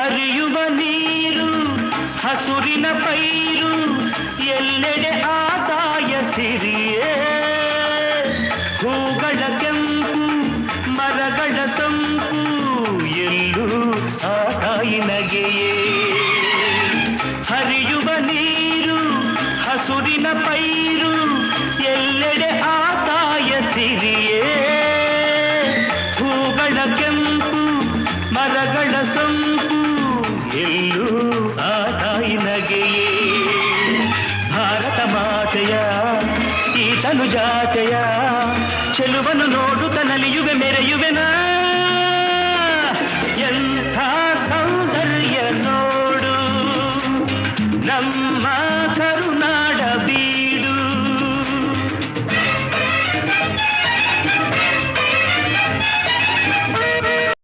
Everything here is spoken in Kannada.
ಹರಿಯುವ ನೀರು ಹಸುರಿನ ಪೈರು ಎಲ್ಲೆಡೆ ಆದಾಯ ಸಿರಿಯೇ ಹೂಗಳ ಕೆಂಪು ಮರಗಳ ಸೊಂಪು ಎಲ್ಲೂ ಆ ತಾಯಿ ನಗೆಯೇ ಹರಿಯುವ ನೀರು ಹಸುರಿನ ಪೈರು ಎಲ್ಲೆಡೆ ಆದಾಯ ಸಿರಿಯೇ ಹೂಗಳ ಕೆಂಪು ಮರಗಳ ಸೊಂಪು ಎಲ್ಲೂ ಆ ತಾಯಿ ನಗೆಯೇ ಭಾರತ ಮಾತೆಯ ಈ ತನು ಜಾತೆಯ ಚೆಲುವನ್ನು ನೋಡುತ್ತ ನಲಿಯುವೆ ಮೆರೆಯುವೆನಾ ಎಂಥ ಸೌಂದರ್ಯ ನೋಡು ನಮ್ಮ